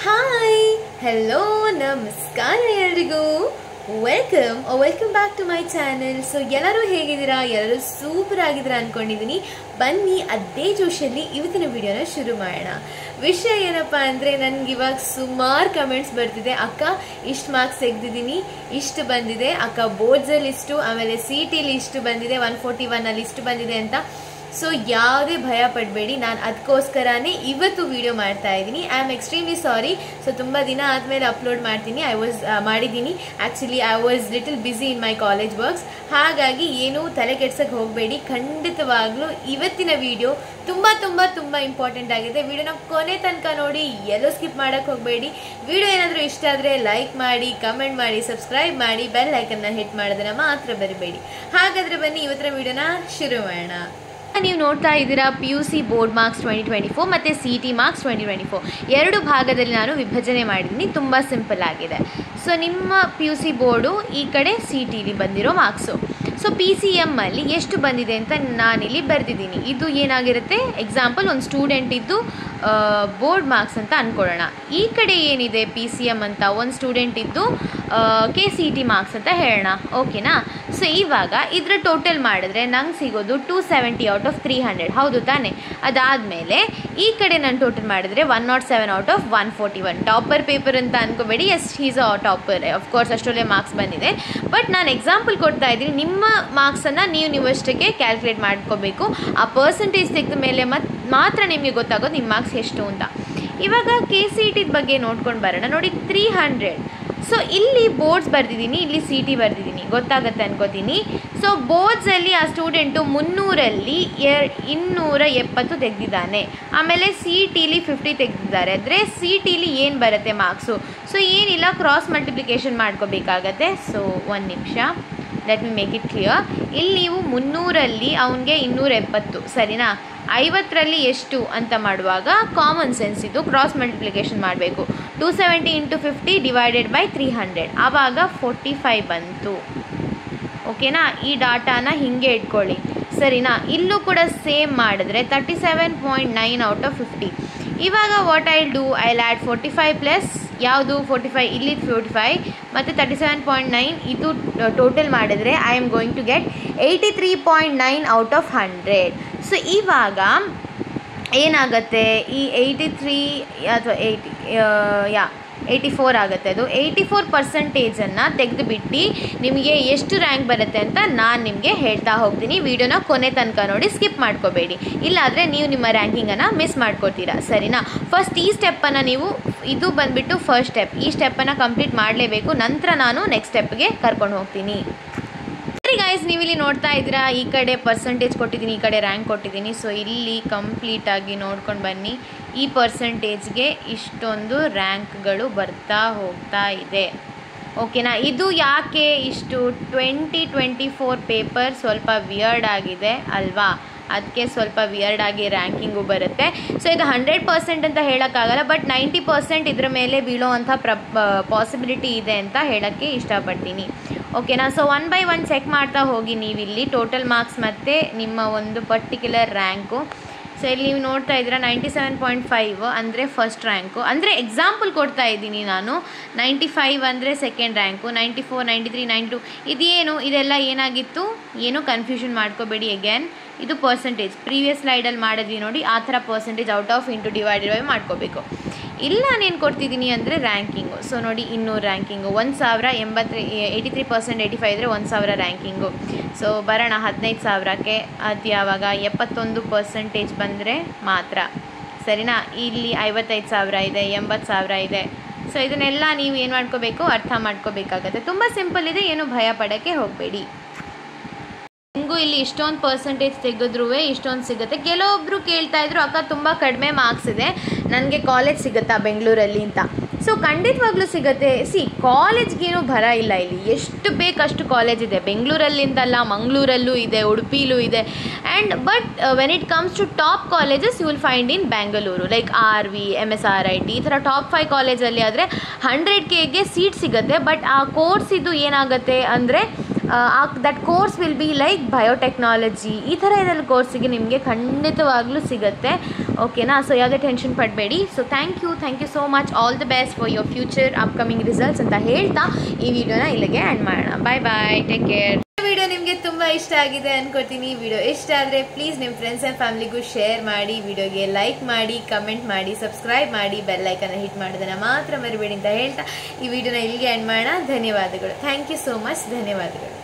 Hi hello ನಮಸ್ಕಾರ ಎಲ್ರಿಗೂ welcome back to my channel. So ಎಲ್ಲರೂ ಹೇಗಿದ್ದೀರಾ? ಎಲ್ಲರೂ ಸೂಪರ್ ಆಗಿದ್ದೀರಾ ಅಂದ್ಕೊಂಡಿದ್ದೀನಿ. ಬನ್ನಿ ಅದೇ ಜೋಶಲ್ಲಿ ಇವತ್ತಿನ ವಿಡಿಯೋನ ಶುರು ಮಾಡೋಣ. ವಿಷಯ ಏನಪ್ಪ ಅಂದರೆ ನನಗೆ ಇವಾಗ ಸುಮಾರು ಕಮೆಂಟ್ಸ್ ಬರ್ತಿದೆ, ಅಕ್ಕ ಇಷ್ಟು ಮಾರ್ಕ್ಸ್ ತೆಗೆದಿದ್ದೀನಿ, ಇಷ್ಟು ಬಂದಿದೆ ಅಕ್ಕ, ಬೋರ್ಡ್ಸಲ್ಲಿ ಇಷ್ಟು, ಆಮೇಲೆ CETಲಿ ಇಷ್ಟು ಬಂದಿದೆ, 141ಅಲ್ಲಿ ಇಷ್ಟು ಬಂದಿದೆ ಅಂತ. ಸೊ ಯಾವುದೇ ಭಯ ಪಡಬೇಡಿ, ನಾನು ಅದಕ್ಕೋಸ್ಕರನೇ ಇವತ್ತು ವಿಡಿಯೋ ಮಾಡ್ತಾ ಇದ್ದೀನಿ. I am extremely sorry. So ತುಂಬ ದಿನ ಆದಮೇಲೆ ಅಪ್ಲೋಡ್ ಮಾಡ್ತೀನಿ. ಮಾಡಿದ್ದೀನಿ. Actually I was little busy in my college works. ಹಾಗಾಗಿ ಏನೂ ತಲೆ ಕೆಡ್ಸಕ್ಕೆ ಹೋಗಬೇಡಿ. ಖಂಡಿತವಾಗ್ಲೂ ಇವತ್ತಿನ ವಿಡಿಯೋ ತುಂಬ ತುಂಬ ತುಂಬ ಇಂಪಾರ್ಟೆಂಟ್ ಆಗಿದೆ. ವಿಡಿಯೋನ ಕೊನೆ ತನಕ ನೋಡಿ, ಎಲ್ಲೂ ಸ್ಕಿಪ್ ಮಾಡೋಕ್ಕೆ ಹೋಗಬೇಡಿ. ವಿಡಿಯೋ ಏನಾದರೂ ಇಷ್ಟ ಆದರೆ ಲೈಕ್ ಮಾಡಿ, ಕಮೆಂಟ್ ಮಾಡಿ, ಸಬ್ಸ್ಕ್ರೈಬ್ ಮಾಡಿ, ಬೆಲ್ ಐಕನ್ನ ಹಿಟ್ ಮಾಡೋದನ್ನ ಮಾತ್ರ ಬರಿಬೇಡಿ. ಹಾಗಾದರೆ ಬನ್ನಿ ಇವತ್ತಿನ ವಿಡಿಯೋನ ಶುರು ಮಾಡೋಣ. ನೀವು ನೋಡ್ತಾ ಇದ್ದೀರಾ PUC ಬೋರ್ಡ್ ಮಾರ್ಕ್ಸ್ 2024 ಮತ್ತು CET ಮಾರ್ಕ್ಸ್ 2024 ಎರಡು ಭಾಗದಲ್ಲಿ ನಾನು ವಿಭಜನೆ ಮಾಡಿದ್ದೀನಿ. ತುಂಬ ಸಿಂಪಲ್ ಆಗಿದೆ. ಸೊ ನಿಮ್ಮ PUC ಬೋರ್ಡು ಈ ಕಡೆ CETಲಿ ಬಂದಿರೋ ಮಾರ್ಕ್ಸು. ಸೊ PCM ಅಲ್ಲಿ ಎಷ್ಟು ಬಂದಿದೆ ಅಂತ ನಾನಿಲ್ಲಿ ಬರೆದಿದ್ದೀನಿ. ಇದು ಏನಾಗಿರುತ್ತೆ, ಎಕ್ಸಾಂಪಲ್ ಒಂದು ಸ್ಟೂಡೆಂಟ್ ಇದ್ದು ಬೋರ್ಡ್ ಮಾರ್ಕ್ಸ್ ಅಂತ ಅಂದ್ಕೊಳ್ಳೋಣ. ಈ ಕಡೆ ಏನಿದೆ PCM ಅಂತ ಒಂದು ಸ್ಟೂಡೆಂಟ್ ಇದ್ದು KCET ಮಾರ್ಕ್ಸ್ ಅಂತ ಹೇಳೋಣ. ಓಕೆನಾ? ಸೊ ಇವಾಗ ಇದರ ಟೋಟಲ್ ಮಾಡಿದ್ರೆ ನಂಗೆ ಸಿಗೋದು 270 ಔಟ್ ಆಫ್ 300. ಹೌದು ತಾನೆ? ಅದಾದಮೇಲೆ ಈ ಕಡೆ ನಾನು ಟೋಟಲ್ ಮಾಡಿದ್ರೆ 107 ಔಟ್ ಆಫ್ 141. ಟಾಪರ್ ಪೇಪರ್ ಅಂತ ಅಂದ್ಕೋಬೇಡಿ. ಎಸ್, ಹೀಸ್ ಅ ಟಾಪರ್. ಅಫ್ಕೋರ್ಸ್ ಅಷ್ಟೊಳ್ಳೆ ಮಾರ್ಕ್ಸ್ ಬಂದಿದೆ. ಬಟ್ ನಾನು ಎಕ್ಸಾಂಪಲ್ ಕೊಡ್ತಾ ಇದ್ದೀನಿ. ನಿಮ್ಮ ಮಾರ್ಕ್ಸನ್ನು ನೀವಷ್ಟಕ್ಕೆ ಕ್ಯಾಲ್ಕುಲೇಟ್ ಮಾಡ್ಕೋಬೇಕು. ಆ ಪರ್ಸೆಂಟೇಜ್ ತೆಗೆದ ಮೇಲೆ ಮಾತ್ರ ನಿಮಗೆ ಗೊತ್ತಾಗೋದು ನಿಮ್ಮ ಮಾರ್ಕ್ಸ್ ಎಷ್ಟು ಅಂತ. ಇವಾಗ KCET ಬಗ್ಗೆ ನೋಡ್ಕೊಂಡು ಬರೋಣ. ನೋಡಿ 300. ಸೊ ಇಲ್ಲಿ ಬೋರ್ಡ್ಸ್ ಬರೆದಿದ್ದೀನಿ, ಇಲ್ಲಿ CET ಬರೆದಿದ್ದೀನಿ, ಗೊತ್ತಾಗುತ್ತೆ ಅನ್ಕೋತೀನಿ. ಸೊ ಬೋರ್ಡ್ಸಲ್ಲಿ ಆ ಸ್ಟೂಡೆಂಟು 300ರಲ್ಲಿ 270 ತೆಗೆದಿದ್ದಾನೆ. ಆಮೇಲೆ CETಲಿ 50 ತೆಗೆದಿದ್ದಾರೆ. ಅಂದರೆ CETಲಿ ಏನು ಬರುತ್ತೆ ಮಾರ್ಕ್ಸು? ಸೊ ಏನಿಲ್ಲ, ಕ್ರಾಸ್ ಮಲ್ಟಿಪ್ಲಿಕೇಶನ್ ಮಾಡ್ಕೋಬೇಕಾಗತ್ತೆ. ಸೊ ಒಂದು ನಿಮಿಷ, let me make it clear. ಇಲ್ಲಿ ನೀವು 300ರಲ್ಲಿ ಅವನಿಗೆ 270, ಸರಿನಾ? 50ರಲ್ಲಿ ಎಷ್ಟು ಅಂತ ಮಾಡುವಾಗ ಕಾಮನ್ ಸೆನ್ಸ್ ಇದು, ಕ್ರಾಸ್ ಮಲ್ಟಿಪ್ಲಿಕೇಶನ್ ಮಾಡಬೇಕು. 270 × 50 ಡಿವೈಡೆಡ್ ಬೈ 300, ಆವಾಗ 45 ಬಂತು. ಓಕೆನಾ? ಈ ಡಾಟಾನ ಹೀಗೆ ಇಟ್ಕೊಳ್ಳಿ, ಸರಿನಾ? ಇಲ್ಲೂ ಕೂಡ ಸೇಮ್ ಮಾಡಿದ್ರೆ 37.9 ಔಟ್ ಆಫ್ 50. ಇವಾಗ what I'll do, I'll add 45 plus ಯಾವುದು 45, ಇಲ್ಲಿ 45 ಮತ್ತು 37.9 ಇದು ಟೋಟಲ್ ಮಾಡಿದರೆ I am going to get 83.9 out of 100. So ಇವಾಗ ಏನಾಗುತ್ತೆ, ಈ 83 ಅಥವಾ 84 ಆಗುತ್ತೆ. ಅದು 84% ತೆಗೆದುಬಿಟ್ಟು ನಿಮಗೆ ಎಷ್ಟು ರ್ಯಾಂಕ್ ಬರುತ್ತೆ ಅಂತ ನಾನು ನಿಮಗೆ ಹೇಳ್ತಾ ಹೋಗ್ತೀನಿ. ವಿಡಿಯೋನ ಕೊನೆ ತನಕ ನೋಡಿ, ಸ್ಕಿಪ್ ಮಾಡ್ಕೋಬೇಡಿ. ಇಲ್ಲಾಂದರೆ ನೀವು ನಿಮ್ಮ ರ್ಯಾಂಕಿಂಗನ್ನು ಮಿಸ್ ಮಾಡ್ಕೋತೀರಾ, ಸರಿನಾ? ಫಸ್ಟ್ ಈ ಸ್ಟೆಪ್ಪನ್ನು ನೀವು, ಇದು ಬಂದುಬಿಟ್ಟು ಫಸ್ಟ್ ಸ್ಟೆಪ್, ಈ ಸ್ಟೆಪ್ಪನ್ನು ಕಂಪ್ಲೀಟ್ ಮಾಡಲೇಬೇಕು. ನಂತರ ನಾನು ನೆಕ್ಸ್ಟ್ ಸ್ಟೆಪ್ಗೆ ಕರ್ಕೊಂಡು ಹೋಗ್ತೀನಿ. ಸರಿ ಗೈಸ್, ನೀವಿಲ್ಲಿ ನೋಡ್ತಾ ಇದ್ದೀರಾ, ಈ ಕಡೆ ಪರ್ಸೆಂಟೇಜ್ ಕೊಟ್ಟಿದ್ದೀನಿ, ಈ ಕಡೆ ರ್ಯಾಂಕ್ ಕೊಟ್ಟಿದ್ದೀನಿ. ಸೊ ಇಲ್ಲಿ ಕಂಪ್ಲೀಟಾಗಿ ನೋಡ್ಕೊಂಡು ಬನ್ನಿ. ಈ ಪರ್ಸೆಂಟೇಜ್ಗೆ ಇಷ್ಟೊಂದು ರ್ಯಾಂಕ್ಗಳು ಬರ್ತಾ ಹೋಗ್ತಾ ಇದೆ. ಓಕೆನಾ? ಇದು ಯಾಕೆ ಇಷ್ಟು 2024 ಪೇಪರ್ ಸ್ವಲ್ಪ ವಿಯರ್ಡ್ ಆಗಿದೆ ಅಲ್ವಾ? ಅದಕ್ಕೆ ಸ್ವಲ್ಪ ವಿಯರ್ಡ್ ಆಗಿ ರ್ಯಾಂಕಿಂಗು ಬರುತ್ತೆ. ಸೊ ಇದು 100% ಅಂತ ಹೇಳೋಕ್ಕಾಗಲ್ಲ, ಬಟ್ 90% ಇದರ ಮೇಲೆ ಬೀಳೋವಂಥ ಪಾಸಿಬಿಲಿಟಿ ಇದೆ ಅಂತ ಹೇಳೋಕ್ಕೆ ಇಷ್ಟಪಡ್ತೀನಿ. ಓಕೆನಾ? ಸೊ 1 by 1 ಚೆಕ್ ಮಾಡ್ತಾ ಹೋಗಿ ನೀವಿಲ್ಲಿ ಟೋಟಲ್ ಮಾರ್ಕ್ಸ್ ಮತ್ತು ನಿಮ್ಮ ಒಂದು ಪರ್ಟಿಕ್ಯುಲರ್ ರ್ಯಾಂಕು. ಸೊ ಇಲ್ಲಿ ನೀವು ನೋಡ್ತಾ ಇದ್ದೀರಾ 97.5 ಅಂದರೆ ಫಸ್ಟ್ ರ್ಯಾಂಕು. ಅಂದರೆ ಎಕ್ಸಾಂಪಲ್ ಕೊಡ್ತಾ ಇದ್ದೀನಿ ನಾನು. 95 ಅಂದರೆ ಸೆಕೆಂಡ್ ರ್ಯಾಂಕು, 94, 93, 92 ಇದೇನು, ಇದೆಲ್ಲ ಏನಾಗಿತ್ತು, ಏನೂ ಕನ್ಫ್ಯೂಷನ್ ಮಾಡ್ಕೋಬೇಡಿ. ಅಗೇನ್ ಇದು ಪರ್ಸೆಂಟೇಜ್, ಪ್ರೀವಿಯಸ್ ಸ್ಲೈಡಲ್ಲಿ ಮಾಡಿದ್ವಿ ನೋಡಿ, ಆ ಥರ percentage out of into divided by ಮಾಡ್ಕೋಬೇಕು. ಇಲ್ಲ ನಾನೇನು ಕೊಡ್ತಿದ್ದೀನಿ ಅಂದರೆ ರ್ಯಾಂಕಿಂಗು. ಸೊ ನೋಡಿ 200 ರ್ಯಾಂಕಿಂಗು, 1080, 83%, 85 ಇದ್ದರೆ 1000 ರ್ಯಾಂಕಿಂಗು. ಸೊ ಬರೋಣ 15,000ಕ್ಕೆ. ಅದು ಯಾವಾಗ 71% ಬಂದರೆ ಮಾತ್ರ, ಸರಿನಾ? ಇಲ್ಲಿ 55,000 ಇದೆ, 80,000 ಇದೆ. ಸೊ ಇದನ್ನೆಲ್ಲ ನೀವು ಏನು ಮಾಡ್ಕೋಬೇಕು, ಅರ್ಥ ಮಾಡ್ಕೋಬೇಕಾಗತ್ತೆ. ತುಂಬ ಸಿಂಪಲ್ ಇದೆ, ಏನು ಭಯ ಪಡೋಕ್ಕೆ ಹೋಗಬೇಡಿ. ನಿಮಗೂ ಇಲ್ಲಿ ಇಷ್ಟೊಂದು ಪರ್ಸೆಂಟೇಜ್ ತೆಗೆದ್ರೂ ಇಷ್ಟೊಂದು ಸಿಗುತ್ತೆ. ಕೆಲವೊಬ್ಬರು ಕೇಳ್ತಾ ಇದ್ರು, ಅಕ್ಕ ತುಂಬ ಕಡಿಮೆ ಮಾರ್ಕ್ಸ್ ಇದೆ, ನನಗೆ ಕಾಲೇಜ್ ಸಿಗುತ್ತಾ ಬೆಂಗಳೂರಲ್ಲಿ ಅಂತ. ಸೊ ಖಂಡಿತವಾಗ್ಲೂ ಸಿಗುತ್ತೆ. ಕಾಲೇಜ್ಗೇನು ಭರ ಇಲ್ಲ. ಇಲ್ಲಿ ಎಷ್ಟು ಬೇಕಷ್ಟು ಕಾಲೇಜ್ ಇದೆ. ಬೆಂಗಳೂರಲ್ಲಿಂದಲ್ಲ, ಮಂಗಳೂರಲ್ಲೂ ಇದೆ, ಉಡುಪಿಲೂ ಇದೆ. And but when it comes to top colleges you will find in Bengaluru, like RV, MSRIT ಈ ಥರ ಟಾಪ್ 5 ಕಾಲೇಜಲ್ಲಿ ಆದರೆ 100Kಗೆ ಸೀಟ್ ಸಿಗುತ್ತೆ. ಬಟ್ ಆ ಕೋರ್ಸ್ ಇದು ಏನಾಗುತ್ತೆ ಅಂದರೆ that course will be like biotechnology. ಈ ಥರ ಇದರಲ್ಲಿ ಕೋರ್ಸಿಗೆ ನಿಮಗೆ ಖಂಡಿತವಾಗ್ಲೂ ಸಿಗುತ್ತೆ. ಓಕೆನಾ? ಸೊ ಯಾವುದೇ ಟೆನ್ಷನ್ ಪಡಬೇಡಿ. So thank you so much. All the best for your future upcoming results ಅಂತ ಹೇಳ್ತಾ ಈ ವಿಡಿಯೋನ ಇಲ್ಲಿಗೆ ಎಂಡ್ ಮಾಡೋಣ. ಬಾಯ್, ಟೇಕ್ ಕೇರ್. ವಿಡಿಯೋ ನಿಮಗೆ ತುಂಬ ಇಷ್ಟ ಆಗಿದೆ ಅನ್ಕೋತೀನಿ. ವಿಡಿಯೋ ಇಷ್ಟ ಆದರೆ ಪ್ಲೀಸ್ ನಿಮ್ಮ ಫ್ರೆಂಡ್ಸ್ ಆ್ಯಂಡ್ ಫ್ಯಾಮಿಲಿಗೂ ಶೇರ್ ಮಾಡಿ, ವಿಡಿಯೋಗೆ ಲೈಕ್ ಮಾಡಿ, ಕಮೆಂಟ್ ಮಾಡಿ, ಸಬ್ಸ್ಕ್ರೈಬ್ ಮಾಡಿ, ಬೆಲ್ ಐಕನ್ನ ಹಿಟ್ ಮಾಡೋದನ್ನು ಮಾತ್ರ ಮರಿಬೇಡಿ ಅಂತ ಹೇಳ್ತಾ ಈ ವಿಡಿಯೋನ ಇಲ್ಲಿಗೆ ಎಂಡ್ ಮಾಡೋಣ. ಧನ್ಯವಾದಗಳು. Thank you so much. ಧನ್ಯವಾದಗಳು.